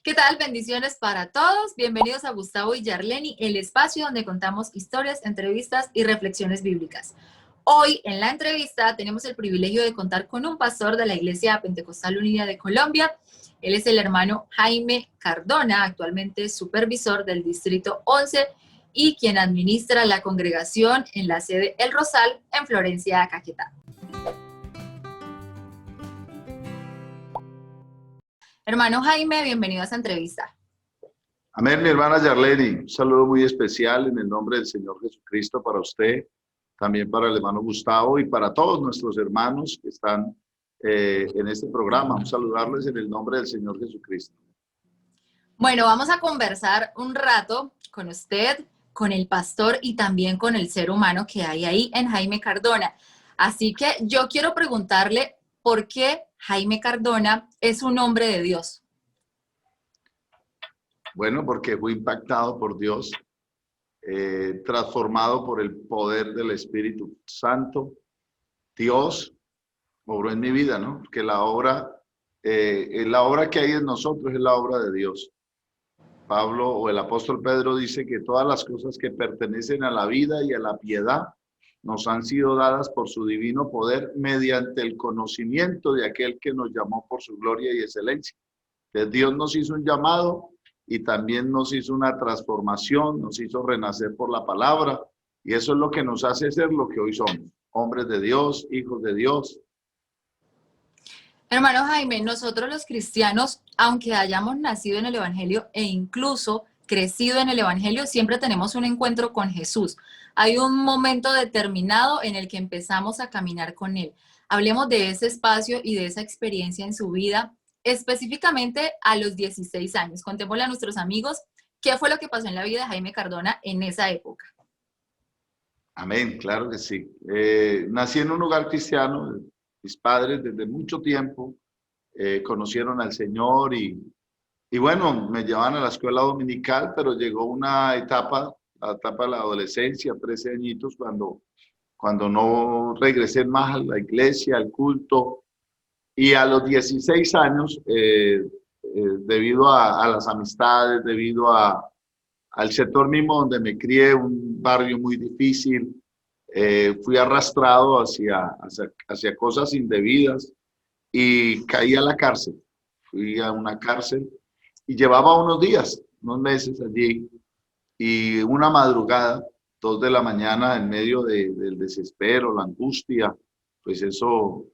¿Qué tal? Bendiciones para todos. Bienvenidos a Gustavo y Yarleni, el espacio donde contamos historias, entrevistas y reflexiones bíblicas. Hoy en la entrevista tenemos el privilegio de contar con un pastor de la Iglesia Pentecostal Unida de Colombia. Él es el hermano Jaime Cardona, actualmente supervisor del Distrito 11 y quien administra la congregación en la sede El Rosal en Florencia, Caquetá. Hermano Jaime, bienvenido a esta entrevista. Amén, mi hermana Yarleni. Un saludo muy especial en el nombre del Señor Jesucristo para usted, también para el hermano Gustavo y para todos nuestros hermanos que están en este programa. Un saludarles en el nombre del Señor Jesucristo. Bueno, vamos a conversar un rato con usted, con el pastor y también con el ser humano que hay ahí en Jaime Cardona. Así que yo quiero preguntarle por qué Jaime Cardona es un hombre de Dios. Bueno, porque fui impactado por Dios, transformado por el poder del Espíritu Santo. Dios obró en mi vida, ¿no? Porque la obra que hay en nosotros es la obra de Dios. Pablo o el apóstol Pedro dice que todas las cosas que pertenecen a la vida y a la piedad nos han sido dadas por su divino poder mediante el conocimiento de aquel que nos llamó por su gloria y excelencia. Entonces, Dios nos hizo un llamado y también nos hizo una transformación, nos hizo renacer por la palabra, y eso es lo que nos hace ser lo que hoy somos, hombres de Dios, hijos de Dios. Hermano Jaime, nosotros los cristianos, aunque hayamos nacido en el Evangelio e incluso crecido en el Evangelio, siempre tenemos un encuentro con Jesús. Hay un momento determinado en el que empezamos a caminar con Él. Hablemos de ese espacio y de esa experiencia en su vida, específicamente a los 16 años. Contémosle a nuestros amigos qué fue lo que pasó en la vida de Jaime Cardona en esa época. Amén, claro que sí. Nací en un hogar cristiano. Mis padres desde mucho tiempo conocieron al Señor y bueno, me llevaban a la escuela dominical, pero llegó una etapa, la etapa de la adolescencia, 13 añitos, cuando no regresé más a la iglesia, al culto. Y a los 16 años, debido a las amistades, debido al sector mismo donde me crié, un barrio muy difícil, fui arrastrado hacia cosas indebidas y caí a la cárcel. Fui a una cárcel y llevaba unos días, unos meses allí, y una madrugada, 2 de la mañana, en medio del desespero, la angustia, pues eso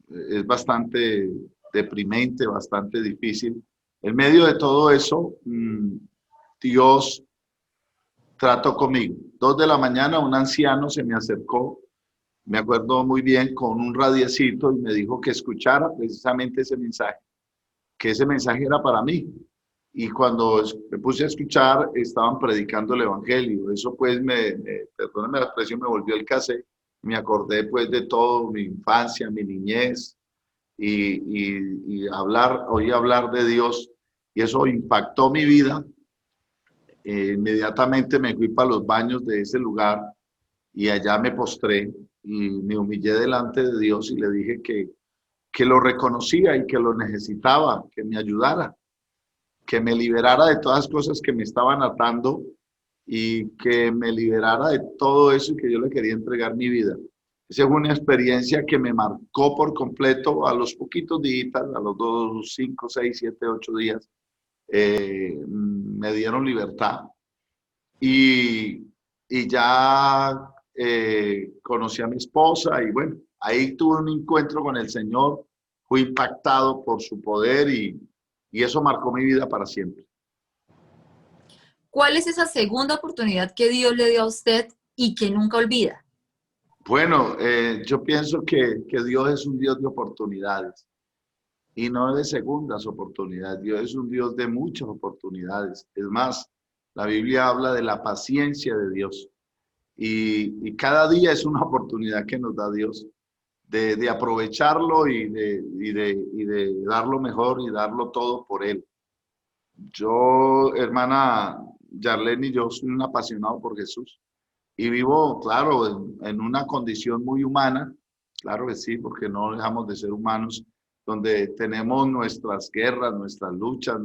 es bastante deprimente, bastante difícil. En medio de todo eso, Dios trató conmigo. 2 de la mañana, un anciano se me acercó, me acuerdo muy bien, con un radiecito y me dijo que escuchara precisamente ese mensaje, que ese mensaje era para mí. Y cuando me puse a escuchar, estaban predicando el evangelio. Eso pues, perdóname la expresión, me volvió el cassette. Me acordé pues de todo, mi infancia, mi niñez, y oí hablar de Dios, y eso impactó mi vida. Inmediatamente me fui para los baños de ese lugar y allá me postré y me humillé delante de Dios y le dije que lo reconocía y que lo necesitaba, que me ayudara, que me liberara de todas las cosas que me estaban atando y que me liberara de todo eso y que yo le quería entregar mi vida. Esa fue una experiencia que me marcó por completo. A los poquitos días, a los 2, 5, 6, 7, 8 días, me dieron libertad y ya conocí a mi esposa y bueno, ahí tuve un encuentro con el Señor, fui impactado por su poder y eso marcó mi vida para siempre. ¿Cuál es esa segunda oportunidad que Dios le dio a usted y que nunca olvida? Bueno, yo pienso que Dios es un Dios de oportunidades y no de segundas oportunidades. Dios es un Dios de muchas oportunidades. Es más, la Biblia habla de la paciencia de Dios y cada día es una oportunidad que nos da Dios de aprovecharlo y de dar lo mejor y darlo todo por Él. Yo, hermana Yarleni, yo soy un apasionado por Jesús y vivo, claro, en una condición muy humana, claro que sí, porque no dejamos de ser humanos, donde tenemos nuestras guerras, nuestras luchas,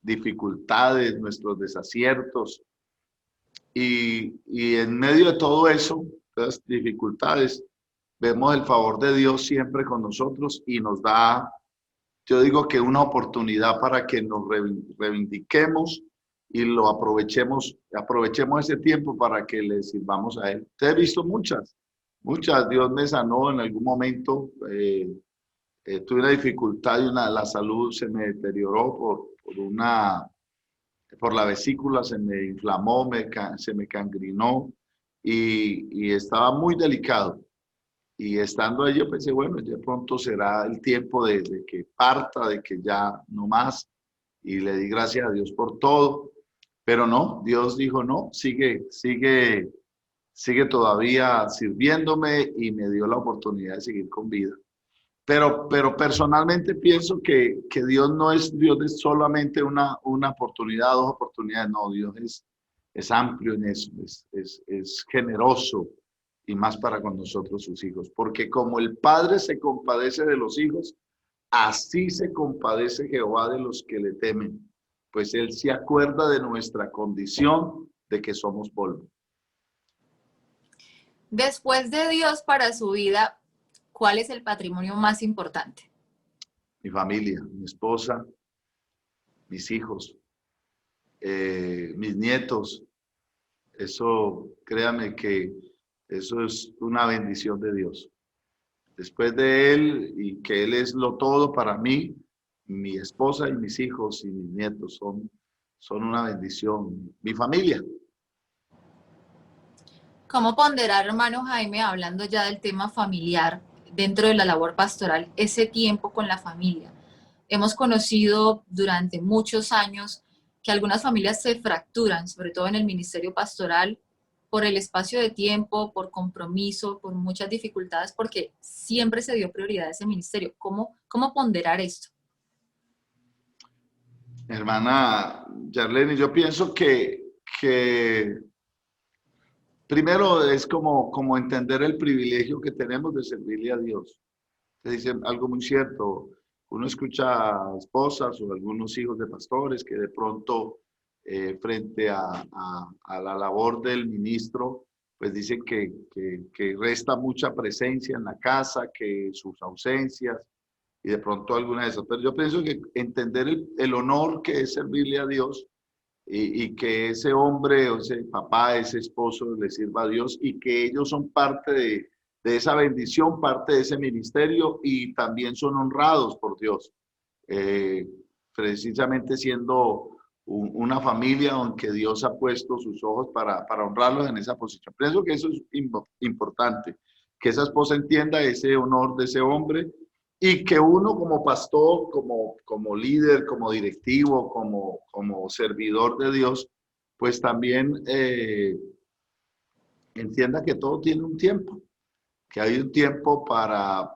dificultades, nuestros desaciertos. Y en medio de todo eso, las dificultades, vemos el favor de Dios siempre con nosotros y nos da, yo digo que una oportunidad para que nos reivindiquemos y lo aprovechemos ese tiempo para que le sirvamos a Él. Te he visto muchas. Dios me sanó en algún momento. Tuve una dificultad y la salud se me deterioró por la vesícula, se me inflamó, se me gangrenó y estaba muy delicado. Y estando allí, yo pensé, bueno, ya pronto será el tiempo de que parta, de que ya no más. Y le di gracias a Dios por todo. Pero no, Dios dijo, no, sigue todavía sirviéndome y me dio la oportunidad de seguir con vida. Pero personalmente pienso que Dios no es Dios de solamente una oportunidad, dos oportunidades. No, Dios es amplio en eso, es generoso y más para con nosotros sus hijos. Porque como el Padre se compadece de los hijos, así se compadece Jehová de los que le temen. Pues Él se acuerda de nuestra condición de que somos polvo. Después de Dios para su vida, ¿cuál es el patrimonio más importante? Mi familia, mi esposa, mis hijos, mis nietos. Eso, créame que eso es una bendición de Dios. Después de Él y que Él es lo todo para mí, mi esposa y mis hijos y mis nietos son una bendición. Mi familia. ¿Cómo ponderar, hermano Jaime, hablando ya del tema familiar dentro de la labor pastoral, ese tiempo con la familia? Hemos conocido durante muchos años que algunas familias se fracturan, sobre todo en el ministerio pastoral, por el espacio de tiempo, por compromiso, por muchas dificultades, porque siempre se dio prioridad a ese ministerio. ¿Cómo ponderar esto? Hermana Yarlene, yo pienso que primero es como entender el privilegio que tenemos de servirle a Dios. Te dicen algo muy cierto. Uno escucha a esposas o algunos hijos de pastores que de pronto frente a la labor del ministro, pues dicen que resta mucha presencia en la casa, que sus ausencias y de pronto alguna de esas. Pero yo pienso que entender el honor que es servirle a Dios y que ese hombre o ese papá, ese esposo le sirva a Dios y que ellos son parte de esa bendición, parte de ese ministerio y también son honrados por Dios. Eh, Precisamente siendo una familia donde Dios ha puesto sus ojos para honrarlos en esa posición. Pienso que eso es importante, que esa esposa entienda ese honor de ese hombre y que uno como pastor, como líder, como directivo, como servidor de Dios, pues también entienda que todo tiene un tiempo, que hay un tiempo para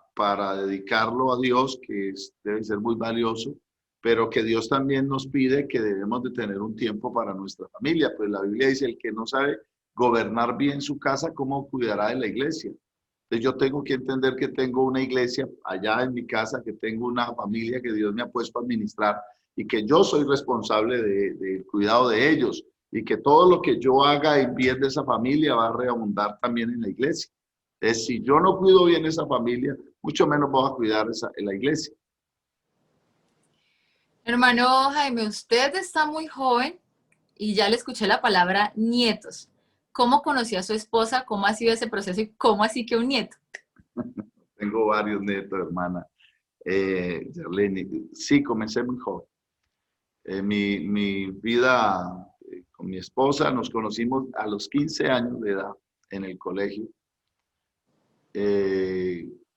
dedicarlo a Dios, que debe ser muy valioso, pero que Dios también nos pide que debemos de tener un tiempo para nuestra familia. Pues la Biblia dice, el que no sabe gobernar bien su casa, ¿cómo cuidará de la iglesia? Entonces yo tengo que entender que tengo una iglesia allá en mi casa, que tengo una familia que Dios me ha puesto a administrar y que yo soy responsable del cuidado de ellos y que todo lo que yo haga en bien de esa familia va a reabundar también en la iglesia. Entonces, si yo no cuido bien esa familia, mucho menos voy a cuidar en la iglesia. Hermano Jaime, usted está muy joven y ya le escuché la palabra nietos. ¿Cómo conoció a su esposa? ¿Cómo ha sido ese proceso? ¿Y cómo así que un nieto? Tengo varios nietos, hermana. Yarlene. Sí, comencé muy joven. Mi vida con mi esposa nos conocimos a los 15 años de edad en el colegio.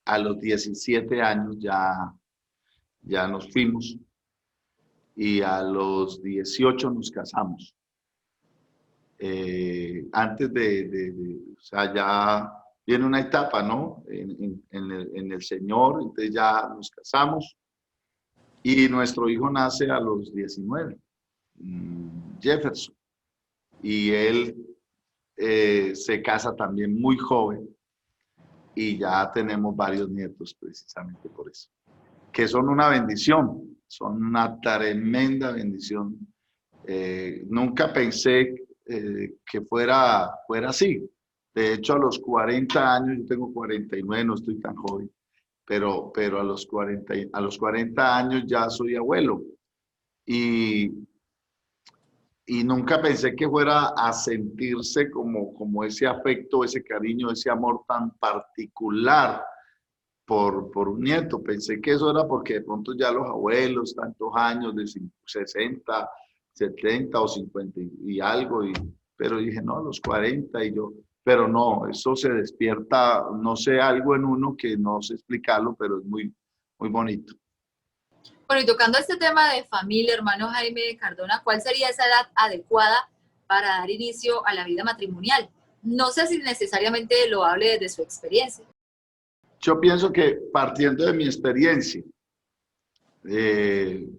A los 17 años ya nos fuimos y a los 18 nos casamos. Antes o sea, ya viene una etapa, ¿no? En el Señor, entonces ya nos casamos y nuestro hijo nace a los 19, Jefferson, y él se casa también muy joven y ya tenemos varios nietos precisamente por eso, que son una bendición, son una tremenda bendición. Nunca pensé que fuera así. De hecho, a los 40 años, yo tengo 49, no estoy tan joven, pero a los 40 años ya soy abuelo. Y, y nunca pensé que fuera a sentirse como ese afecto, ese cariño, ese amor tan particular por un nieto. Pensé que eso era porque de pronto ya los abuelos, tantos años, de 60, 70 o 50 y algo, pero dije, no, a los 40 y yo, pero no, eso se despierta, no sé, algo en uno que no sé explicarlo, pero es muy, muy bonito. Bueno, y tocando este tema de familia, hermano Jaime Cardona, ¿cuál sería esa edad adecuada para dar inicio a la vida matrimonial? No sé si necesariamente lo hable desde su experiencia. Yo pienso que partiendo de mi experiencia, eh,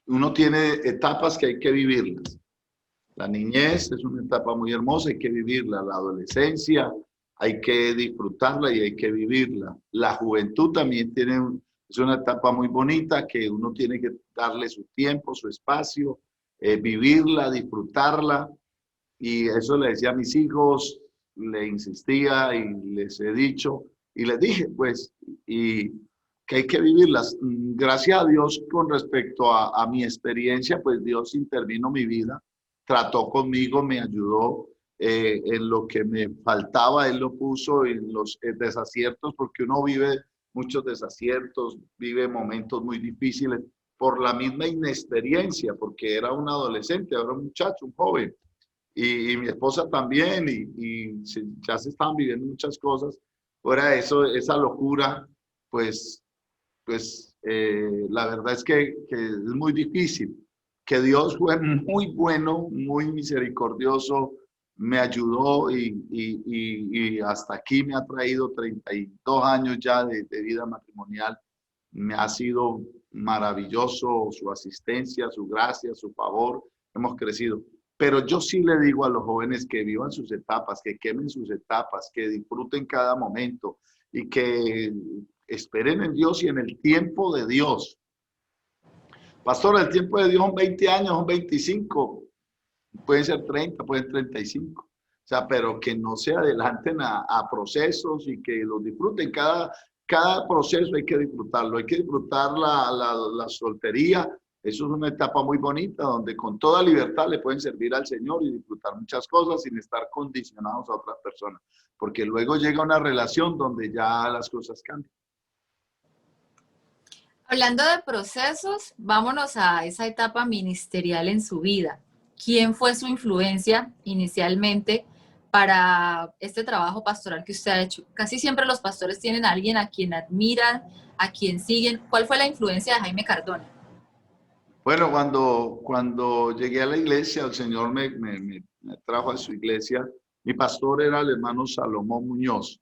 uno tiene etapas que hay que vivirlas. La niñez es una etapa muy hermosa, hay que vivirla. La adolescencia hay que disfrutarla y hay que vivirla. La juventud también es una etapa muy bonita que uno tiene que darle su tiempo, su espacio, vivirla, disfrutarla. Y eso le decía a mis hijos, le insistía y les he dicho y les dije, pues, y que hay que vivirlas. Gracias a Dios con respecto a mi experiencia, pues Dios intervino en mi vida, trató conmigo, me ayudó en lo que me faltaba, Él lo puso en los desaciertos, porque uno vive muchos desaciertos, vive momentos muy difíciles por la misma inexperiencia, porque era un adolescente, era un muchacho, un joven y mi esposa también, ya se estaban viviendo muchas cosas. Fuera de eso, esa locura, pues, la verdad es que es muy difícil. Que Dios fue muy bueno, muy misericordioso, me ayudó y hasta aquí me ha traído 32 años ya de vida matrimonial. Me ha sido maravilloso su asistencia, su gracia, su favor. Hemos crecido. Pero yo sí le digo a los jóvenes que vivan sus etapas, que quemen sus etapas, que disfruten cada momento y que esperen en Dios y en el tiempo de Dios. Pastor, el tiempo de Dios son 20 años, son 25, pueden ser 30, pueden ser 35. O sea, pero que no se adelanten a procesos y que los disfruten. Cada proceso hay que disfrutarlo. Hay que disfrutar la soltería. Eso es una etapa muy bonita donde con toda libertad le pueden servir al Señor y disfrutar muchas cosas sin estar condicionados a otras personas. Porque luego llega una relación donde ya las cosas cambian. Hablando de procesos, vámonos a esa etapa ministerial en su vida. ¿Quién fue su influencia inicialmente para este trabajo pastoral que usted ha hecho? Casi siempre los pastores tienen a alguien a quien admiran, a quien siguen. ¿Cuál fue la influencia de Jaime Cardona? Bueno, cuando llegué a la iglesia, el Señor me trajo a su iglesia. Mi pastor era el hermano Salomón Muñoz.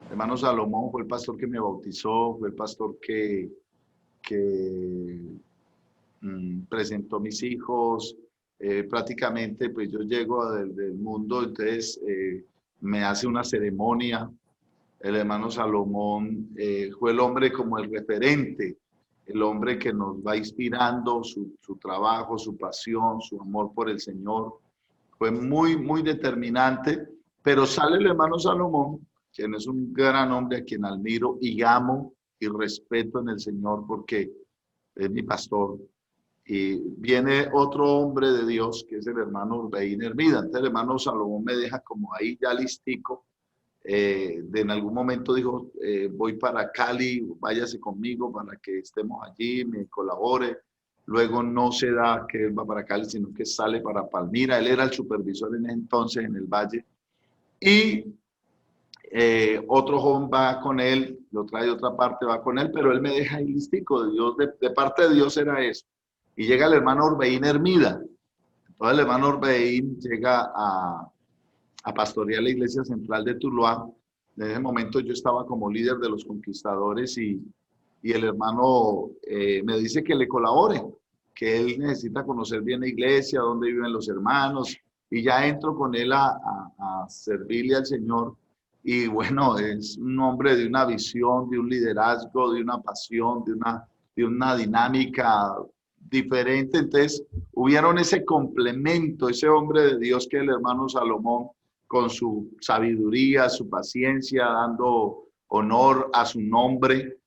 El hermano Salomón fue el pastor que me bautizó, fue el pastor que presentó mis hijos. Prácticamente, pues yo llego del mundo, entonces me hace una ceremonia. El hermano Salomón fue el hombre como el referente, el hombre que nos va inspirando su trabajo, su pasión, su amor por el Señor. Fue muy, muy determinante, pero sale el hermano Salomón, quien es un gran hombre a quien admiro y amo y respeto en el Señor porque es mi pastor. Y viene otro hombre de Dios, que es el hermano Urbeín Hermida. Entonces el hermano Salomón me deja como ahí ya listico. En algún momento dijo, voy para Cali, váyase conmigo para que estemos allí, me colabore. Luego no se da que él va para Cali, sino que sale para Palmira. Él era el supervisor en ese entonces en el Valle. Y otro joven va con él, lo trae de otra parte, va con él, pero él me deja ahí listico. Dios, de parte de Dios era eso. Y llega el hermano Urbeín Hermida. Entonces el hermano Urbeín llega a pastorear la iglesia central de Tuluá. En ese momento yo estaba como líder de los conquistadores y el hermano me dice que le colabore, que él necesita conocer bien la iglesia, dónde viven los hermanos, y ya entro con él a servirle al Señor. Y bueno, es un hombre de una visión, de un liderazgo, de una pasión, de una dinámica diferente. Entonces, hubieron ese complemento, ese hombre de Dios que es el hermano Salomón, con su sabiduría, su paciencia, dando honor a su nombre,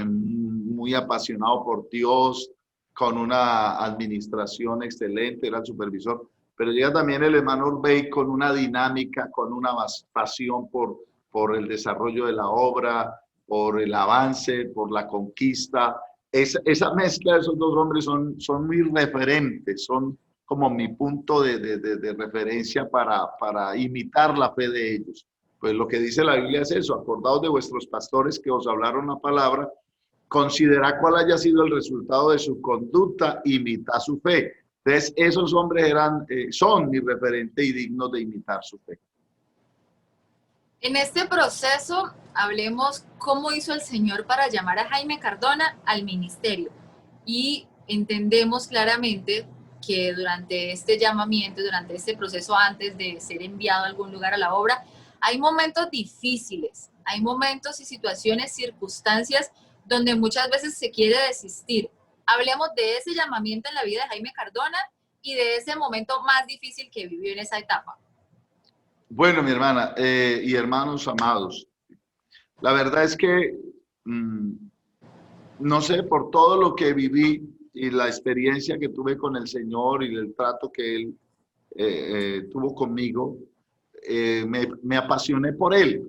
muy apasionado por Dios, con una administración excelente, era el supervisor. Pero llega también el hermano Orbey con una dinámica, con una pasión por el desarrollo de la obra, por el avance, por la conquista. Esa mezcla de esos dos hombres son muy referentes, son como mi punto de referencia para imitar la fe de ellos. Pues lo que dice la Biblia es eso: acordaos de vuestros pastores que os hablaron la palabra, considerad cuál haya sido el resultado de su conducta, imitad su fe. Entonces, esos hombres son mi referente y dignos de imitar su fe. En este proceso, hablemos cómo hizo el Señor para llamar a Jaime Cardona al ministerio. Y entendemos claramente que durante este llamamiento, durante este proceso antes de ser enviado a algún lugar a la obra, hay momentos difíciles, hay momentos y situaciones, circunstancias donde muchas veces se quiere desistir. Hablemos de ese llamamiento en la vida de Jaime Cardona y de ese momento más difícil que vivió en esa etapa. Bueno, mi hermana y hermanos amados, la verdad es que no sé, por todo lo que viví y la experiencia que tuve con el Señor y el trato que Él tuvo conmigo, me apasioné por Él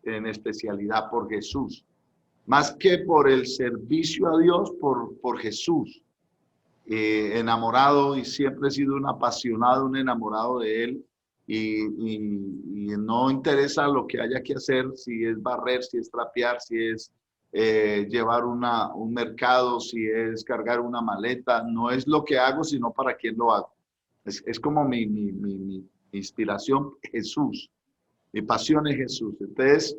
en especialidad, por Jesús. Más que por el servicio a Dios, por Jesús. Enamorado, y siempre he sido un apasionado, un enamorado de Él. Y no interesa lo que haya que hacer, si es barrer, si es trapear, si es llevar un mercado, si es cargar una maleta. No es lo que hago, sino para quién lo hago. Es como mi inspiración, Jesús. Mi pasión es Jesús. Entonces,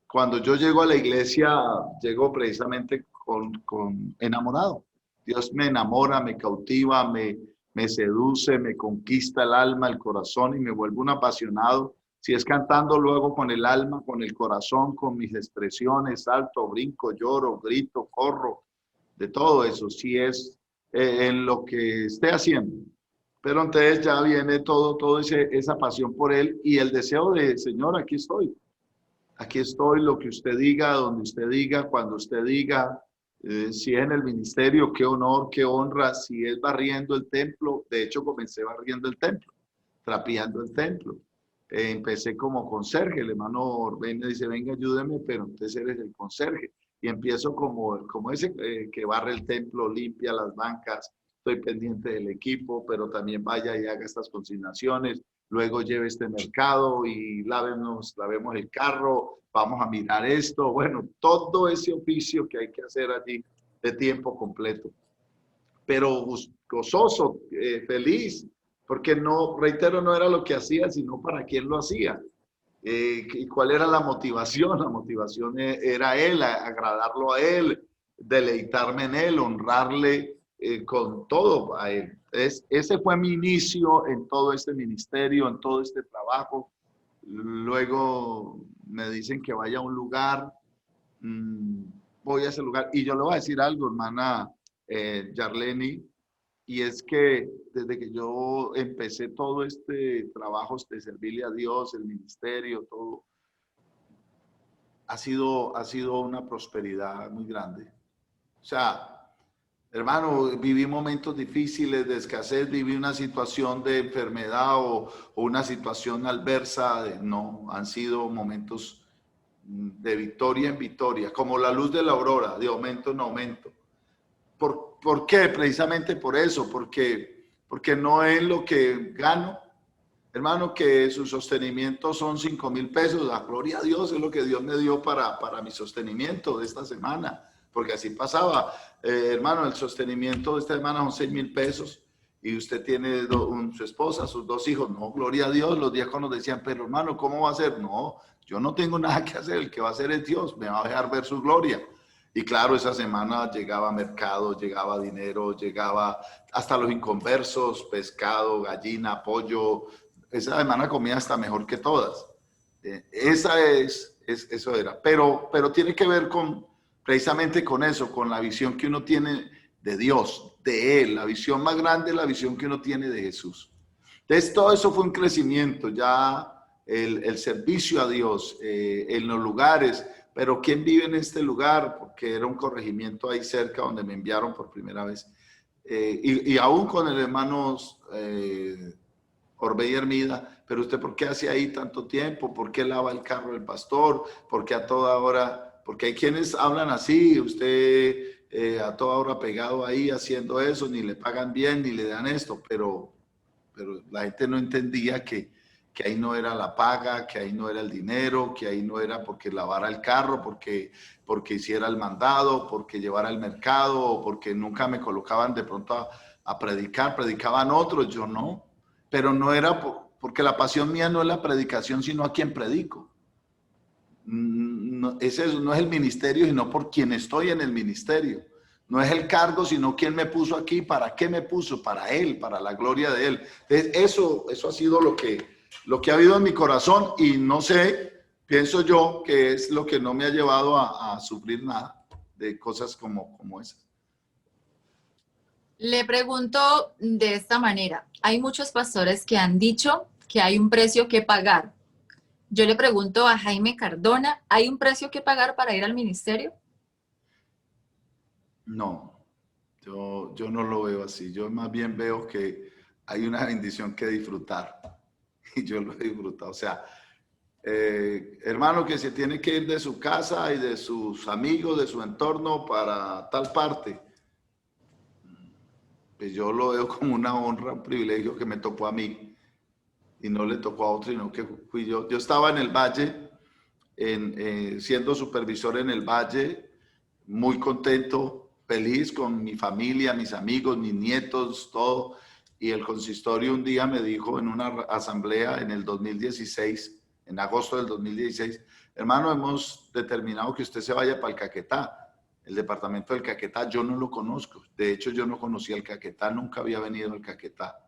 cuando yo llego a la iglesia, llego precisamente con enamorado. Dios me enamora, me cautiva, me seduce, me conquista el alma, el corazón, y me vuelvo un apasionado. Si es cantando, lo hago con el alma, con el corazón, con mis expresiones, salto, brinco, lloro, grito, corro, de todo eso. Si es en lo que esté haciendo. Pero entonces ya viene todo esa pasión por Él y el deseo de: Señor, aquí estoy. Aquí estoy, lo que usted diga, donde usted diga, cuando usted diga. Si es en el ministerio, qué honor, qué honra. Si es barriendo el templo, de hecho comencé barriendo el templo, trapeando el templo. Empecé como conserje. El hermano Orbey me dice: venga, ayúdeme, pero entonces eres el conserje. Y empiezo como ese que barre el templo, limpia las bancas. Estoy pendiente del equipo, pero también vaya y haga estas consignaciones. Luego lleve este mercado y lavemos el carro, vamos a mirar esto. Bueno, todo ese oficio que hay que hacer allí de tiempo completo. Pero gozoso, feliz, porque no, reitero, no era lo que hacía, sino para quién lo hacía. ¿Y cuál era la motivación? La motivación era Él, agradarlo a Él, deleitarme en Él, honrarle con todo a Él. Ese fue mi inicio en todo este ministerio, en todo este trabajo. Luego me dicen que vaya a un lugar, voy a ese lugar, y yo le voy a decir algo, hermana Yarleni, y es que desde que yo empecé todo este trabajo de servirle a Dios, el ministerio, todo, ha sido una prosperidad muy grande. O sea, hermano, viví momentos difíciles de escasez, viví una situación de enfermedad o una situación adversa. No, han sido momentos de victoria en victoria, como la luz de la aurora, de aumento en aumento. ¿Por qué? Precisamente por eso, porque no es lo que gano. Hermano, que su sostenimiento son 5,000 pesos. La gloria a Dios, es lo que Dios me dio para mi sostenimiento de esta semana. Porque así pasaba, hermano, el sostenimiento de esta semana son 6,000 pesos y usted tiene su esposa, sus 2 hijos. No, gloria a Dios. Los diáconos decían: pero hermano, ¿cómo va a ser? No, yo no tengo nada que hacer, el que va a hacer es Dios, me va a dejar ver su gloria. Y claro, esa semana llegaba mercado, llegaba dinero, llegaba hasta los inconversos, pescado, gallina, pollo. Esa semana comía hasta mejor que todas. Eso era. Pero tiene que ver precisamente con eso, con la visión que uno tiene de Dios, de Él. La visión más grande es la visión que uno tiene de Jesús. Entonces, todo eso fue un crecimiento, ya el servicio a Dios en los lugares. Pero ¿quién vive en este lugar? Porque era un corregimiento ahí cerca donde me enviaron por primera vez. Y aún con el hermano Orbey Hermida, pero usted ¿por qué hace ahí tanto tiempo? ¿Por qué lava el carro del pastor? ¿Por qué a toda hora? Porque hay quienes hablan así, usted a toda hora pegado ahí haciendo eso, ni le pagan bien, ni le dan esto, pero la gente no entendía que ahí no era la paga, que ahí no era el dinero, que ahí no era porque lavara el carro, porque hiciera el mandado, porque llevara el mercado, o porque nunca me colocaban de pronto a predicar, predicaban otros, yo no. Pero no era porque la pasión mía no es la predicación, sino a quien predico. No es el ministerio, sino por quien estoy en el ministerio. No es el cargo, sino quién me puso aquí, para qué me puso, para Él, para la gloria de Él. Entonces, eso ha sido lo que ha habido en mi corazón, y no sé, pienso yo que es lo que no me ha llevado a sufrir nada de cosas como esas. Le pregunto de esta manera, hay muchos pastores que han dicho que hay un precio que pagar. Yo le pregunto a Jaime Cardona, ¿hay un precio que pagar para ir al ministerio? No, yo no lo veo así. Yo más bien veo que hay una bendición que disfrutar. Y yo lo he disfrutado. O sea, hermano que se tiene que ir de su casa y de sus amigos, de su entorno para tal parte, pues yo lo veo como una honra, un privilegio que me tocó a mí y no le tocó a otro, sino que fui yo. Yo estaba en el Valle, siendo supervisor en el Valle, muy contento, feliz con mi familia, mis amigos, mis nietos, todo. Y el consistorio un día me dijo en una asamblea en el 2016, en agosto del 2016, hermano, hemos determinado que usted se vaya para el Caquetá. El departamento del Caquetá, yo no lo conozco. De hecho, yo no conocía el Caquetá, nunca había venido al Caquetá.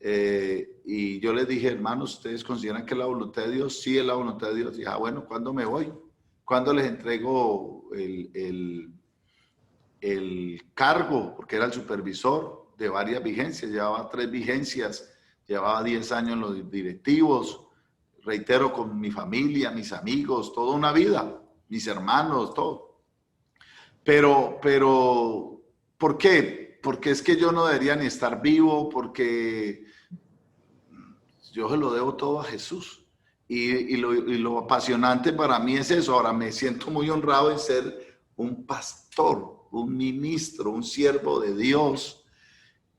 Y yo les dije, hermanos, ¿ustedes consideran que es la voluntad de Dios? Sí, es la voluntad de Dios. Y dije, bueno, ¿cuándo me voy? ¿Cuándo les entrego el cargo? Porque era el supervisor de varias vigencias, llevaba 3 vigencias, llevaba 10 años en los directivos, reitero, con mi familia, mis amigos, toda una vida, mis hermanos, todo. Pero, ¿por qué? Porque es que yo no debería ni estar vivo, porque yo se lo debo todo a Jesús. Y lo apasionante para mí es eso. Ahora me siento muy honrado en ser un pastor, un ministro, un siervo de Dios,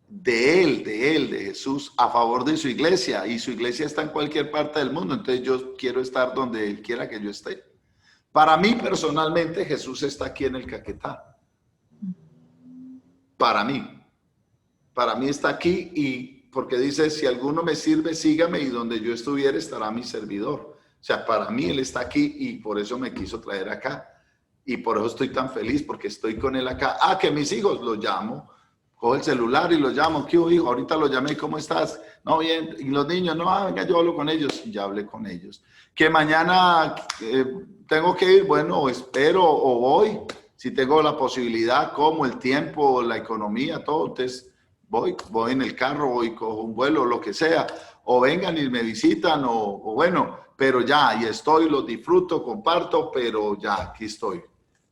de Jesús, a favor de su iglesia. Y su iglesia está en cualquier parte del mundo. Entonces yo quiero estar donde Él quiera que yo esté. Para mí personalmente Jesús está aquí en el Caquetá. Para mí está aquí, y porque dice, si alguno me sirve, sígame, y donde yo estuviera estará mi servidor. O sea, para mí Él está aquí, y por eso me quiso traer acá. Y por eso estoy tan feliz, porque estoy con Él acá. Que mis hijos los llamo, cojo el celular y los llamo. ¿Qué hubo, hijo? Ahorita los llamé, ¿cómo estás? No, bien. Y los niños, no, venga, yo hablo con ellos. Y ya hablé con ellos. Que mañana tengo que ir, bueno, espero o voy. Si tengo la posibilidad, como el tiempo, la economía, todo, entonces voy en el carro, voy, cojo un vuelo, lo que sea. O vengan y me visitan, o bueno, pero ya, y estoy, los disfruto, comparto, pero ya, aquí estoy.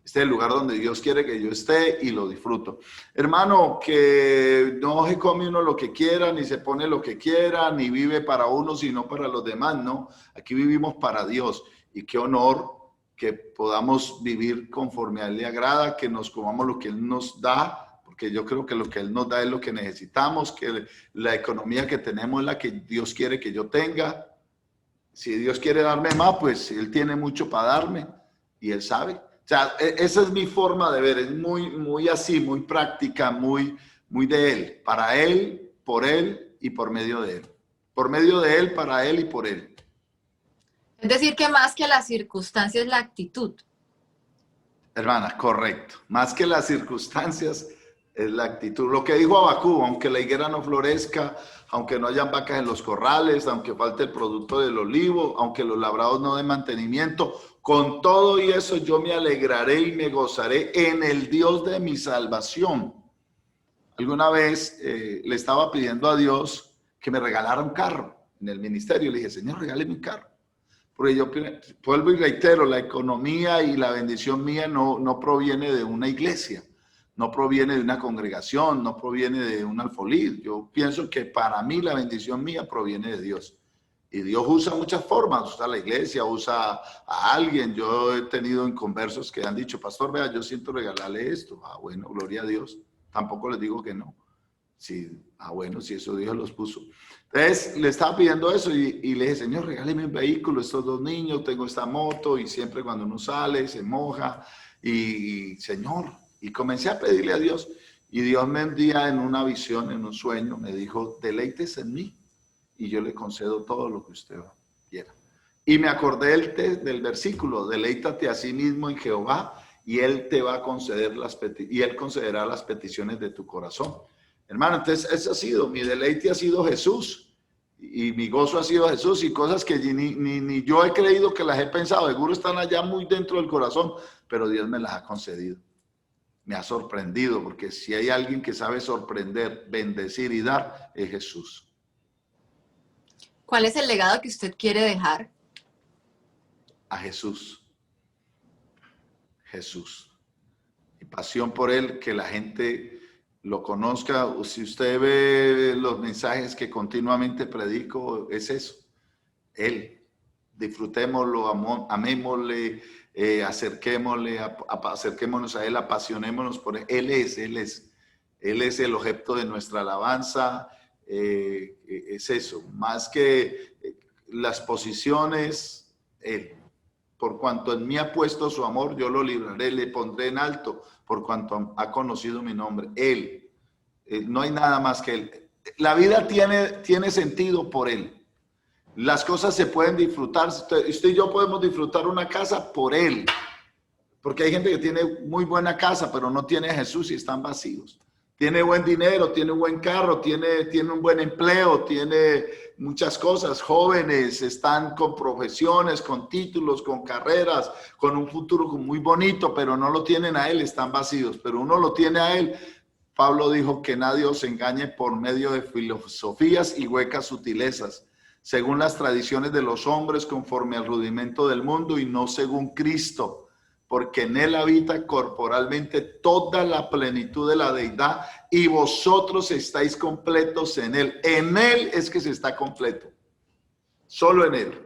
Este es el lugar donde Dios quiere que yo esté y lo disfruto. Hermano, que no se come uno lo que quiera, ni se pone lo que quiera, ni vive para uno, sino para los demás, ¿no? Aquí vivimos para Dios, y qué honor que podamos vivir conforme a Él le agrada, que nos comamos lo que Él nos da, porque yo creo que lo que Él nos da es lo que necesitamos, que la economía que tenemos es la que Dios quiere que yo tenga. Si Dios quiere darme más, pues Él tiene mucho para darme, y Él sabe. O sea, esa es mi forma de ver, es muy así, muy práctica, muy de Él, para Él, por Él y por medio de Él. Por medio de Él, para Él y por Él. Es decir, que más que las circunstancias es la actitud. Hermana, correcto. Más que las circunstancias es la actitud. Lo que dijo Abacú, aunque la higuera no florezca, aunque no hayan vacas en los corrales, aunque falte el producto del olivo, aunque los labrados no den mantenimiento, con todo y eso yo me alegraré y me gozaré en el Dios de mi salvación. Alguna vez le estaba pidiendo a Dios que me regalara un carro en el ministerio. Le dije, Señor, regáleme un carro. Porque yo vuelvo y reitero, la economía y la bendición mía no proviene de una iglesia, no proviene de una congregación, no proviene de un alfolí. Yo pienso que para mí la bendición mía proviene de Dios. Y Dios usa muchas formas, usa la iglesia, usa a alguien. Yo he tenido inconversos que han dicho, pastor, vea, yo siento regalarle esto. Ah, bueno, gloria a Dios. Tampoco les digo que no. Sí, bueno, si eso Dios los puso. Entonces le estaba pidiendo eso y le dije, Señor, regáleme un vehículo, estos dos niños, tengo esta moto y siempre cuando uno sale se moja y Señor, y comencé a pedirle a Dios y Dios me un día en una visión, en un sueño, me dijo, deleites en mí y yo le concedo todo lo que usted quiera. Y me acordé del versículo, deleítate a sí mismo en Jehová y Él te va a conceder y Él concederá las peticiones de tu corazón. Hermano, entonces ese ha sido, mi deleite ha sido Jesús y mi gozo ha sido Jesús y cosas que ni yo he creído que las he pensado, seguro están allá muy dentro del corazón, pero Dios me las ha concedido. Me ha sorprendido porque si hay alguien que sabe sorprender, bendecir y dar, es Jesús. ¿Cuál es el legado que usted quiere dejar? A Jesús. Jesús. Mi pasión por Él, que la gente lo conozca. Si usted ve los mensajes que continuamente predico, es eso. Él. Disfrutémoslo, amémosle, acerquémonos a Él, apasionémonos por Él. Él es el objeto de nuestra alabanza. Es eso. Más que las posiciones, Él. Por cuanto en mí ha puesto su amor, yo lo libraré, le pondré en alto, por cuanto ha conocido mi nombre. Él. No hay nada más que Él. La vida tiene sentido por Él. Las cosas se pueden disfrutar. Usted y yo podemos disfrutar una casa por Él. Porque hay gente que tiene muy buena casa, pero no tiene a Jesús y están vacíos. Tiene buen dinero, tiene un buen carro, tiene un buen empleo, tiene muchas cosas. Jóvenes están con profesiones, con títulos, con carreras, con un futuro muy bonito, pero no lo tienen a Él, están vacíos. Pero uno lo tiene a Él. Pablo dijo que nadie os engañe por medio de filosofías y huecas sutilezas, según las tradiciones de los hombres, conforme al rudimento del mundo y no según Cristo, porque en Él habita corporalmente toda la plenitud de la deidad y vosotros estáis completos en Él. En Él es que se está completo, solo en Él.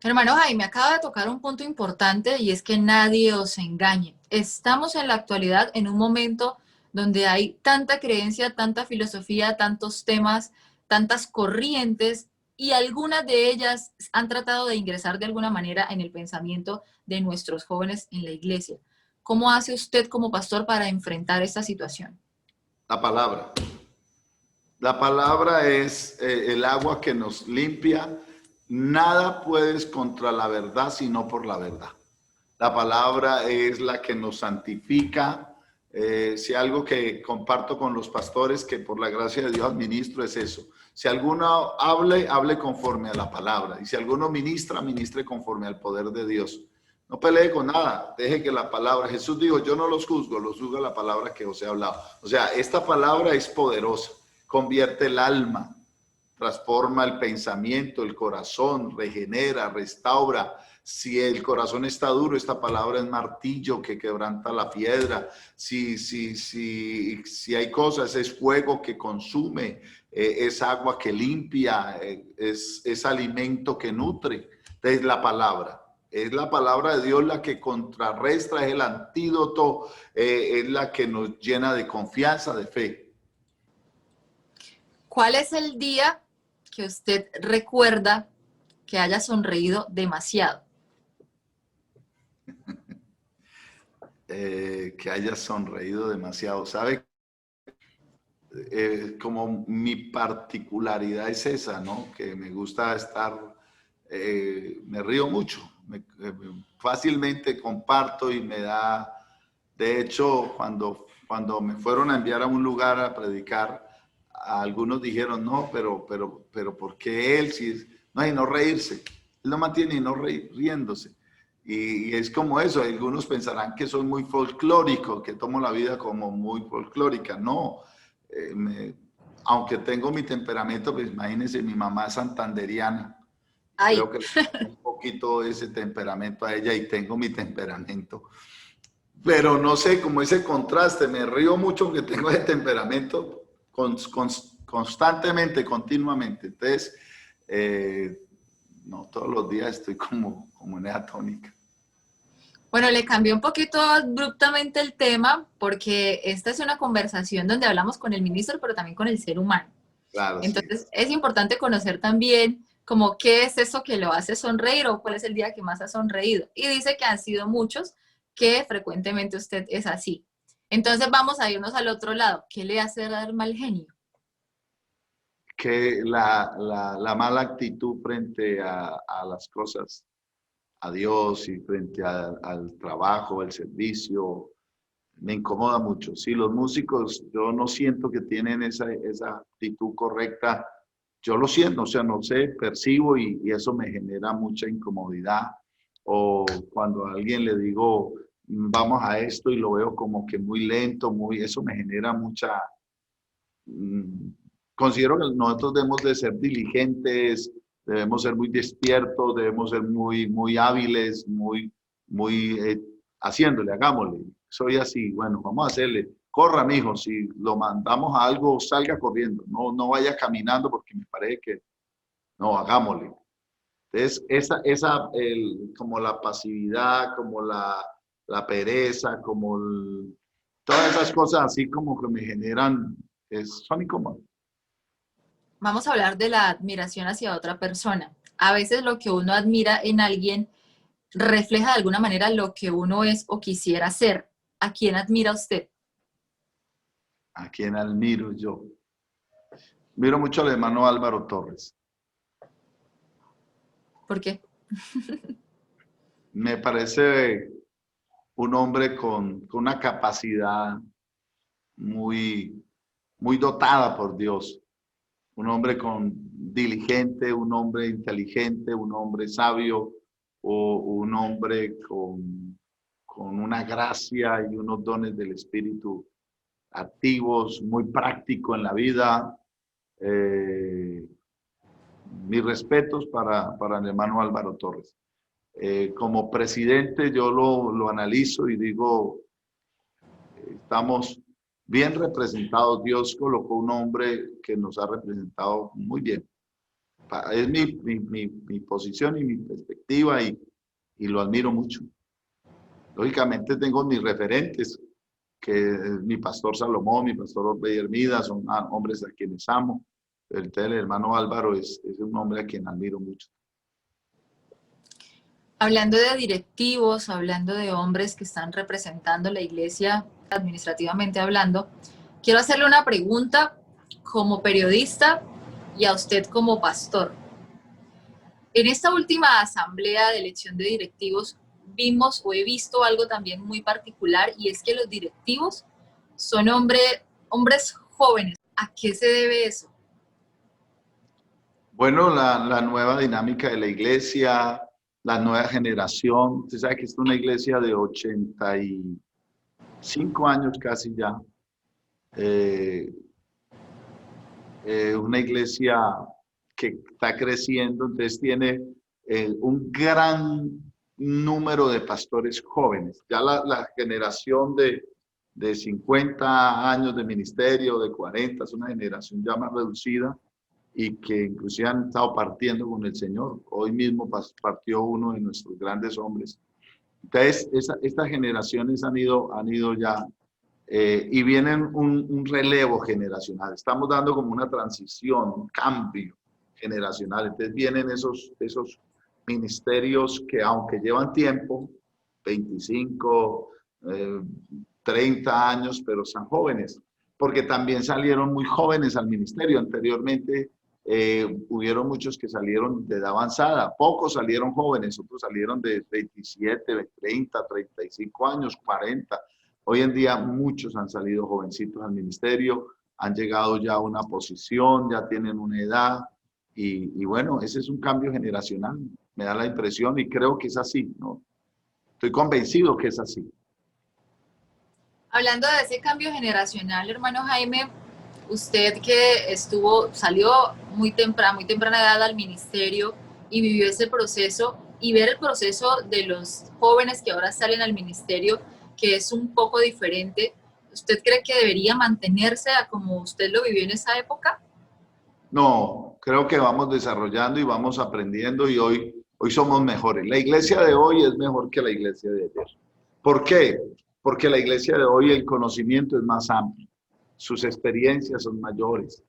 Hermano Jaime, acaba de tocar un punto importante y es que nadie os engañe. Estamos en la actualidad en un momento donde hay tanta creencia, tanta filosofía, tantos temas, tantas corrientes y algunas de ellas han tratado de ingresar de alguna manera en el pensamiento de nuestros jóvenes en la iglesia. ¿Cómo hace usted como pastor para enfrentar esta situación? La palabra. La palabra es el agua que nos limpia. Nada puedes contra la verdad sino por la verdad. La palabra es la que nos santifica. Si algo que comparto con los pastores, que por la gracia de Dios administro, es eso. Si alguno hable conforme a la palabra. Y si alguno ministre conforme al poder de Dios. No pelee con nada, deje que la palabra, Jesús dijo, yo no los juzgo, los juzga la palabra que os he hablado. O sea, esta palabra es poderosa, convierte el alma, transforma el pensamiento, el corazón, regenera, restaura. Si el corazón está duro, esta palabra es martillo que quebranta la piedra. Si hay cosas, es fuego que consume, es agua que limpia, es alimento que nutre. Es la palabra. Es la palabra de Dios la que contrarresta, es el antídoto, es la que nos llena de confianza, de fe. ¿Cuál es el día que usted recuerda que haya sonreído demasiado? Que haya sonreído demasiado. ¿Sabe? Como mi particularidad es esa, ¿no? Que me gusta estar, me río mucho, fácilmente comparto y me da, de hecho, cuando me fueron a enviar a un lugar a predicar, algunos dijeron, no, pero ¿por qué él? Si, no, y no reírse, él no mantiene y no riéndose. Y es como eso, algunos pensarán que soy muy folclórico, que tomo la vida como muy folclórica. No, aunque tengo mi temperamento, pues imagínense, mi mamá es santanderiana. Ay, Creo que le tengo un poquito ese temperamento a ella y tengo mi temperamento. Pero no sé, como ese contraste, me río mucho que tengo ese temperamento constantemente, continuamente. Entonces, eh, no todos los días estoy como en esa tónica. bueno, le cambié un poquito abruptamente el tema porque esta es una conversación donde hablamos con el ministro, pero también con el ser humano. Claro, sí. Entonces, es importante conocer también como qué es eso que lo hace sonreír o cuál es el día que más ha sonreído. Y dice que han sido muchos que frecuentemente usted es así. Entonces, vamos a irnos al otro lado. ¿Qué le hace dar mal genio? Que la mala actitud frente a las cosas, a Dios y frente al trabajo, el servicio, me incomoda mucho. Si los músicos, yo no siento que tienen esa actitud correcta, yo lo siento, o sea, no sé, percibo y eso me genera mucha incomodidad. O cuando a alguien le digo, vamos a esto y lo veo como que muy lento, eso me genera mucha, mm, considero que nosotros debemos de ser diligentes, debemos ser muy despiertos, debemos ser muy hábiles, muy haciéndole, hagámosle. Soy así, bueno, vamos a hacerle. Corra, mijo, si lo mandamos a algo, salga corriendo, no vaya caminando porque me parece que no, hagámosle. Entonces, como la pasividad, como la pereza, todas esas cosas así como que me generan, son incómodas. Vamos a hablar de la admiración hacia otra persona. A veces lo que uno admira en alguien refleja de alguna manera lo que uno es o quisiera ser. ¿A quién admira usted? ¿A quién admiro yo? Miro mucho al hermano Álvaro Torres. ¿Por qué? Me parece un hombre con una capacidad muy, muy dotada por Dios. Un hombre diligente, un hombre inteligente, un hombre sabio, o un hombre con una gracia y unos dones del Espíritu activos, muy práctico en la vida. Eh, Mis respetos para el hermano Álvaro Torres. Como presidente yo lo analizo y digo, estamos bien representados. Dios colocó un hombre que nos ha representado muy bien. Es mi posición y mi perspectiva y lo admiro mucho. Lógicamente tengo mis referentes, que es mi pastor Salomón, mi pastor Obey Hermida, son hombres a quienes amo. El hermano Álvaro es un hombre a quien admiro mucho. Hablando de directivos, hablando de hombres que están representando la iglesia administrativamente hablando, quiero hacerle una pregunta como periodista y a usted como pastor. En esta última asamblea de elección de directivos vimos o he visto algo también muy particular y es que los directivos son hombres jóvenes. ¿A qué se debe eso? Bueno, la nueva dinámica de la iglesia, la nueva generación. Usted sabe que es una iglesia de 85 años casi ya. Eh, una iglesia que está creciendo, entonces tiene un gran número de pastores jóvenes. Ya la generación de 50 años de ministerio, de 40, es una generación ya más reducida y que inclusive han estado partiendo con el Señor. Hoy mismo partió uno de nuestros grandes hombres. Entonces, estas generaciones han ido ya y vienen un relevo generacional. Estamos dando como una transición, un cambio generacional. Entonces vienen esos ministerios que aunque llevan tiempo, 25, 30 años, pero son jóvenes, porque también salieron muy jóvenes al ministerio. Anteriormente hubieron muchos que salieron de edad avanzada, pocos salieron jóvenes, otros salieron de 27, 30, 35 años, 40. Hoy en día muchos han salido jovencitos al ministerio, han llegado ya a una posición, ya tienen una edad y bueno, ese es un cambio generacional, me da la impresión y creo que es así, ¿no? Estoy convencido que es así. Hablando de ese cambio generacional, hermano Jaime, usted que salió muy temprana edad al ministerio y vivió ese proceso y ver el proceso de los jóvenes que ahora salen al ministerio, que es un poco diferente, ¿usted cree que debería mantenerse a como usted lo vivió en esa época? No, creo que vamos desarrollando y vamos aprendiendo y hoy somos mejores. La iglesia de hoy es mejor que la iglesia de ayer. ¿Por qué? Porque la iglesia de hoy el conocimiento es más amplio, sus experiencias son mayores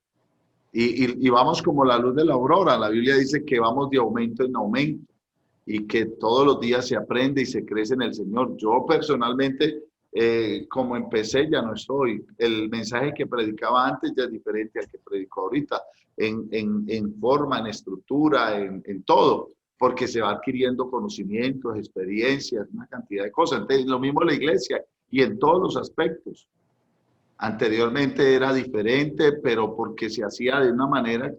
y vamos como la luz de la aurora. La Biblia dice que vamos de aumento en aumento y que todos los días se aprende y se crece en el Señor. Yo personalmente, como empecé, ya no estoy. El mensaje que predicaba antes ya es diferente al que predico ahorita, en forma, en estructura, en todo, porque se va adquiriendo conocimientos, experiencias, una cantidad de cosas. Entonces, lo mismo en la iglesia y en todos los aspectos. Anteriormente era diferente, pero porque se hacía de una manera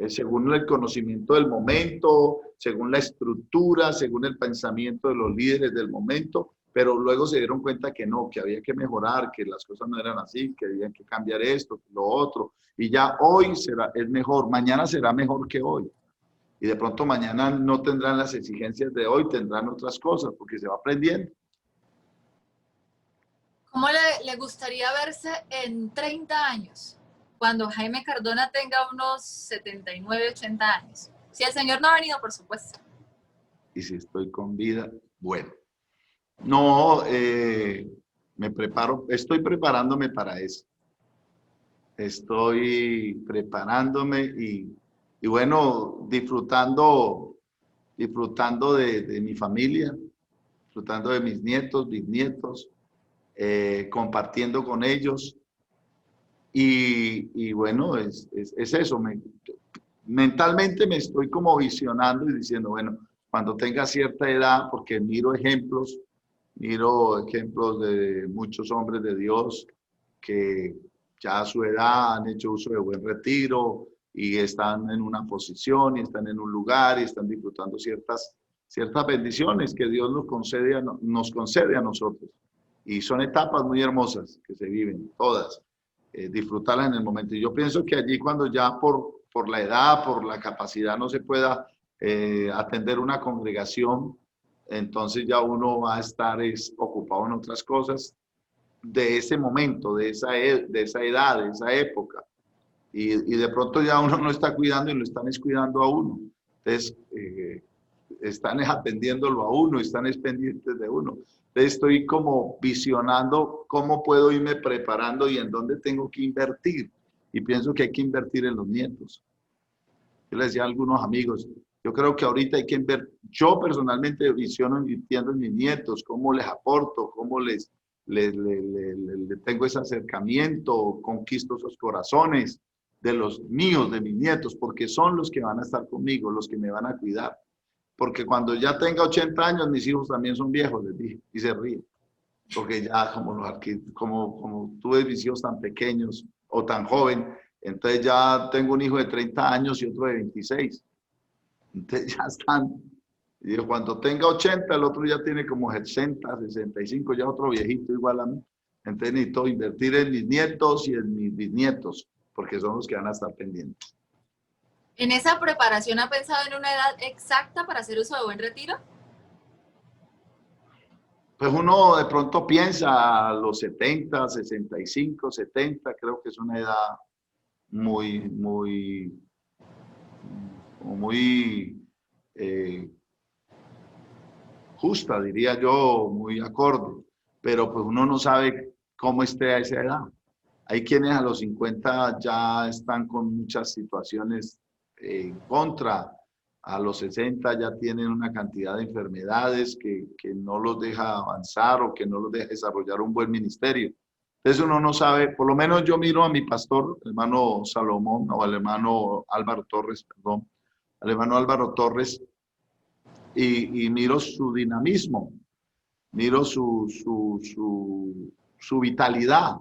según el conocimiento del momento, según la estructura, según el pensamiento de los líderes del momento, pero luego se dieron cuenta que no, que había que mejorar, que las cosas no eran así, que había que cambiar esto, lo otro, y ya hoy es mejor, mañana será mejor que hoy. Y de pronto mañana no tendrán las exigencias de hoy, tendrán otras cosas, porque se va aprendiendo. ¿Cómo le gustaría verse en 30 años? Cuando Jaime Cardona tenga unos 79, 80 años. Si el Señor no ha venido, por supuesto. Y si estoy con vida, bueno. No, me preparo, estoy preparándome para eso. Estoy preparándome y bueno, disfrutando de mi familia, disfrutando de mis nietos, bisnietos, compartiendo con ellos. Y bueno, es eso. Mentalmente me estoy como visionando y diciendo, bueno, cuando tenga cierta edad, porque miro ejemplos de muchos hombres de Dios que ya a su edad han hecho uso de buen retiro y están en una posición y están en un lugar y están disfrutando ciertas bendiciones que Dios nos concede a nosotros. Y son etapas muy hermosas que se viven, todas, disfrutarlas en el momento. Y yo pienso que allí cuando ya por la edad, por la capacidad no se pueda atender una congregación, entonces ya uno va a estar ocupado en otras cosas de ese momento, de esa edad, de esa época. Y de pronto ya uno no está cuidando y lo están descuidando a uno. Entonces, están atendiéndolo a uno, están pendientes de uno. Entonces, estoy como visionando cómo puedo irme preparando y en dónde tengo que invertir. Y pienso que hay que invertir en los nietos. Yo les decía a algunos amigos, yo creo que ahorita hay que invertir, yo personalmente visiono invirtiendo en mis nietos, cómo les aporto, cómo les tengo ese acercamiento, conquisto esos corazones de los míos, de mis nietos, porque son los que van a estar conmigo, los que me van a cuidar. Porque cuando ya tenga 80 años, mis hijos también son viejos, les dije, y se ríen. Porque ya como tuve mis hijos tan pequeños o tan joven, entonces ya tengo un hijo de 30 años y otro de 26. Entonces ya están. Y digo, cuando tenga 80, el otro ya tiene como 60, 65, ya otro viejito igual a mí. Entonces necesito invertir en mis nietos y en mis bisnietos, porque son los que van a estar pendientes. ¿En esa preparación ha pensado en una edad exacta para hacer uso de buen retiro? Pues uno de pronto piensa a los 70, 65, 70, creo que es una edad muy, muy justa, diría yo, muy acorde, pero pues uno no sabe cómo esté a esa edad. Hay quienes a los 50 ya están con muchas situaciones en contra, a los 60 ya tienen una cantidad de enfermedades que no los deja avanzar o que no los deja desarrollar un buen ministerio. Entonces uno no sabe, por lo menos yo miro a mi pastor, el hermano Salomón, o al hermano Álvaro Torres, perdón, al hermano Álvaro Torres, y miro su dinamismo, miro su vitalidad.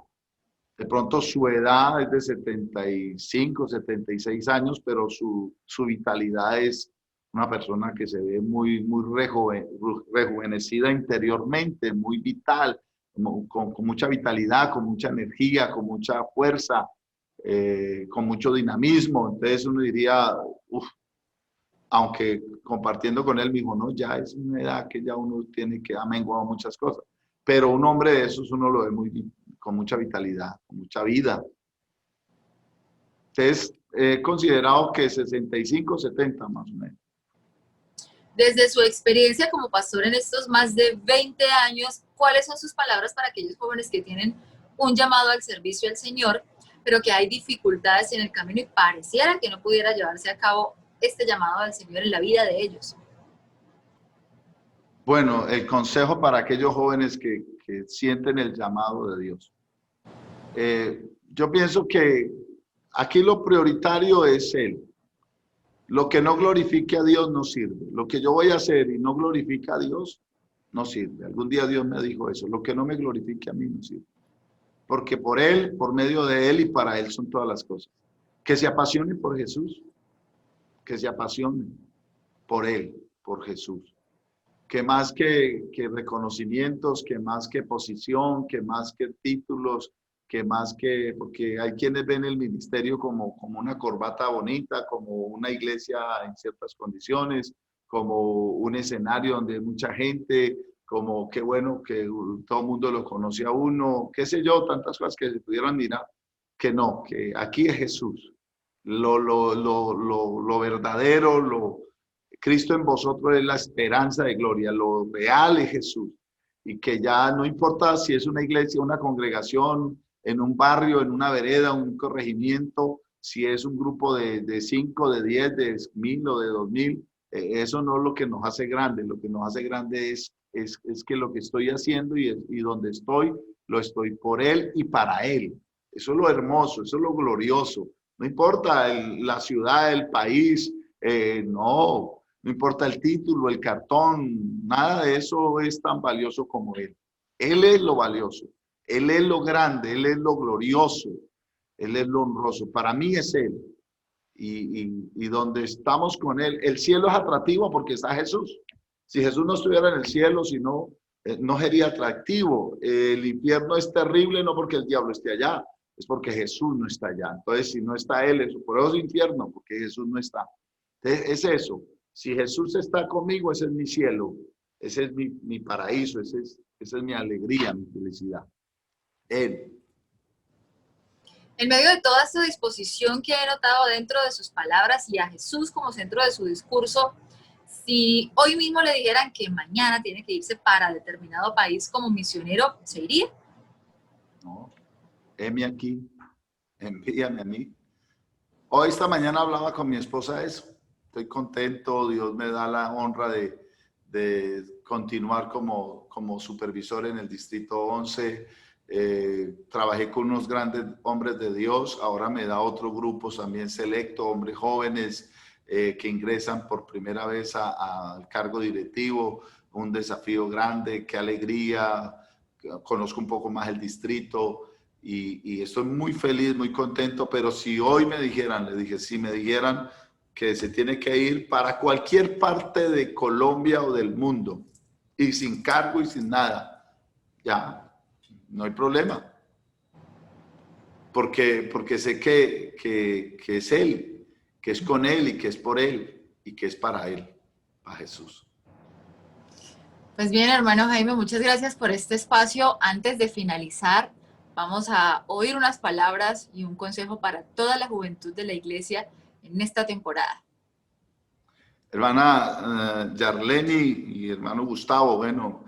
De pronto su edad es de 75, 76 años, pero su vitalidad es una persona que se ve muy rejuvenecida interiormente, muy vital, con mucha vitalidad, con mucha energía, con mucha fuerza, con mucho dinamismo. Entonces uno diría, uff, aunque compartiendo con él, me dijo, no, ya es una edad que ya uno tiene que ha menguado muchas cosas. Pero un hombre de esos uno lo ve con mucha vitalidad, con mucha vida. Entonces, he considerado que 65, 70 más o menos. Desde su experiencia como pastor en estos más de 20 años, ¿cuáles son sus palabras para aquellos jóvenes que tienen un llamado al servicio al Señor, pero que hay dificultades en el camino y pareciera que no pudiera llevarse a cabo este llamado al Señor en la vida de ellos? Bueno, el consejo para aquellos jóvenes que sienten el llamado de Dios. Yo pienso que aquí lo prioritario es Él. Lo que no glorifique a Dios no sirve. Lo que yo voy a hacer y no glorifica a Dios, no sirve. Algún día Dios me dijo eso. Lo que no me glorifique a mí no sirve. Porque por Él, por medio de Él y para Él son todas las cosas. Que se apasione por Jesús. Que se apasione por Él, por Jesús. Que más que reconocimientos, que más que posición, que más que títulos, que más que, porque hay quienes ven el ministerio como una corbata bonita, como una iglesia en ciertas condiciones, como un escenario donde hay mucha gente, como qué bueno que todo el mundo lo conoce a uno, qué sé yo, tantas cosas que se pudieran mirar, que no, que aquí es Jesús, lo verdadero, Cristo en vosotros es la esperanza de gloria, lo real es Jesús, y que ya no importa si es una iglesia, una congregación, en un barrio, en una vereda, un corregimiento, si es un grupo de 5, de 10, de 1000 o de 2000, eso no es lo que nos hace grande. Lo que nos hace grande es que lo que estoy haciendo y donde estoy, lo estoy por Él y para Él. Eso es lo hermoso, eso es lo glorioso. No importa la ciudad, el país, no importa el título, el cartón, nada de eso es tan valioso como Él. Él es lo valioso. Él es lo grande, Él es lo glorioso, Él es lo honroso. Para mí es Él. Y donde estamos con Él, el cielo es atractivo porque está Jesús. Si Jesús no estuviera en el cielo, si no, no sería atractivo. El infierno es terrible no porque el diablo esté allá, es porque Jesús no está allá. Entonces, si no está Él, por eso es infierno, porque Jesús no está. Entonces, es eso. Si Jesús está conmigo, ese es mi cielo, ese es mi paraíso, esa es mi alegría, mi felicidad. Él. En medio de toda esta disposición que he notado dentro de sus palabras y a Jesús como centro de su discurso, si hoy mismo le dijeran que mañana tiene que irse para determinado país como misionero, ¿se iría? No, heme aquí, envíame a mí. Hoy, esta mañana hablaba con mi esposa de eso. Estoy contento, Dios me da la honra de continuar como supervisor en el Distrito 11. Trabajé con unos grandes hombres de Dios, ahora me da otro grupo también selecto, hombres jóvenes que ingresan por primera vez al cargo directivo, un desafío grande, qué alegría, conozco un poco más el distrito y estoy muy feliz, muy contento, pero si hoy me dijeran, le dije, si me dijeran que se tiene que ir para cualquier parte de Colombia o del mundo y sin cargo y sin nada, ya. No hay problema, porque sé que es Él, que es con Él y que es por Él y que es para Él, para Jesús. Pues bien, hermano Jaime, muchas gracias por este espacio. Antes de finalizar, vamos a oír unas palabras y un consejo para toda la juventud de la iglesia en esta temporada. Hermana Yarleni y hermano Gustavo, bueno,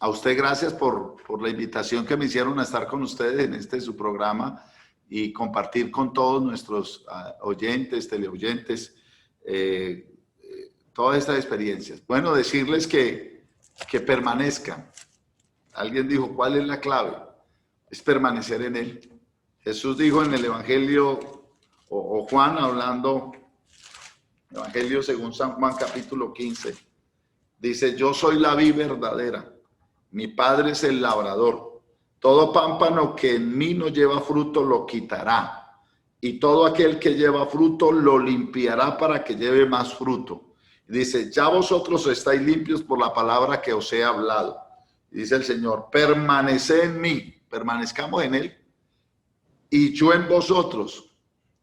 a usted gracias por la invitación que me hicieron a estar con ustedes en su programa y compartir con todos nuestros oyentes, teleoyentes, todas estas experiencias. Bueno, decirles que permanezcan. Alguien dijo, ¿cuál es la clave? Es permanecer en Él. Jesús dijo en el Evangelio, o Juan hablando, Evangelio según San Juan capítulo 15, dice, yo soy la vid verdadera. Mi Padre es el labrador. Todo pámpano que en mí no lleva fruto lo quitará. y todo aquel que lleva fruto lo limpiará para que lleve más fruto. Dice, ya vosotros estáis limpios por la palabra que os he hablado. Dice el Señor, permaneced en mí, permanezcamos en Él, y yo en vosotros.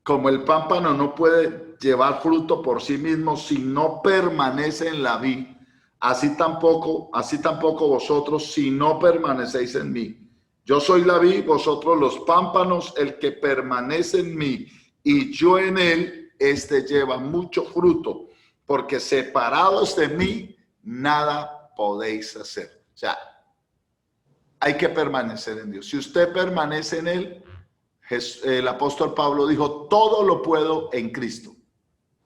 Como el pámpano no puede llevar fruto por sí mismo si no permanece en la vid, así tampoco vosotros si no permanecéis en mí. Yo soy la vid, vosotros los pámpanos. El que permanece en mí y yo en él, este lleva mucho fruto, porque separados de mí nada podéis hacer. O sea, hay que permanecer en Dios. Si usted permanece en él, el apóstol Pablo dijo, todo lo puedo en Cristo,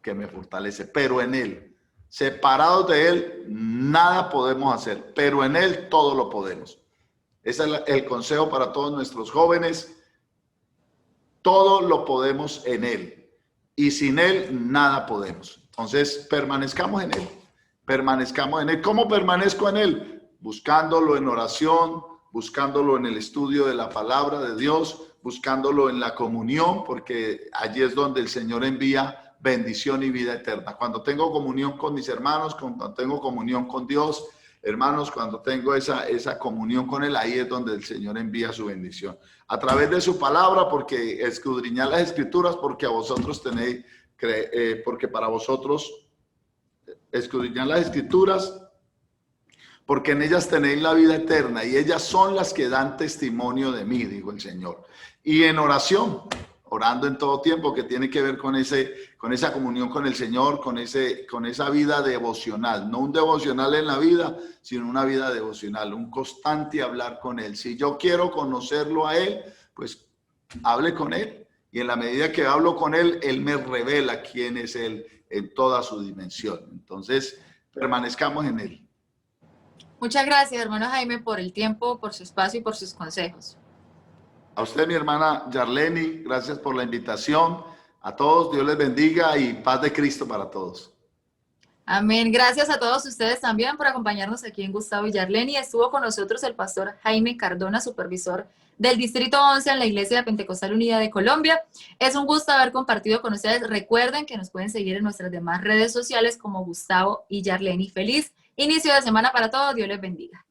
que me fortalece, pero en él, separados de él, nada podemos hacer, pero en él todo lo podemos. Ese es el consejo para todos nuestros jóvenes. Todo lo podemos en él, y sin él nada podemos. Entonces, permanezcamos en él, permanezcamos en él. ¿Cómo permanezco en él? Buscándolo en oración, buscándolo en el estudio de la palabra de Dios, buscándolo en la comunión, porque allí es donde el Señor envía bendición y vida eterna. Cuando tengo comunión con mis hermanos, cuando tengo comunión con Dios, hermanos, cuando tengo esa comunión con Él, ahí es donde el Señor envía su bendición. A través de su palabra, porque escudriñad las Escrituras, porque a vosotros tenéis, porque para vosotros escudriñad las Escrituras, porque en ellas tenéis la vida eterna y ellas son las que dan testimonio de mí, dijo el Señor. Y en oración, orando en todo tiempo, que tiene que ver con esa comunión con el Señor, con esa vida devocional. No un devocional en la vida, sino una vida devocional, un constante hablar con Él. Si yo quiero conocerlo a Él, pues hable con Él. Y en la medida que hablo con Él, Él me revela quién es Él en toda su dimensión. Entonces, permanezcamos en Él. Muchas gracias, hermano Jaime, por el tiempo, por su espacio y por sus consejos. A usted, mi hermana Yarleni, gracias por la invitación. A todos, Dios les bendiga y paz de Cristo para todos. Amén. Gracias a todos ustedes también por acompañarnos aquí en Gustavo y Yarleni. Estuvo con nosotros el pastor Jaime Cardona, supervisor del Distrito 11 en la Iglesia Pentecostal Unida de Colombia. Es un gusto haber compartido con ustedes. Recuerden que nos pueden seguir en nuestras demás redes sociales como Gustavo y Yarleni. Feliz inicio de semana para todos. Dios les bendiga.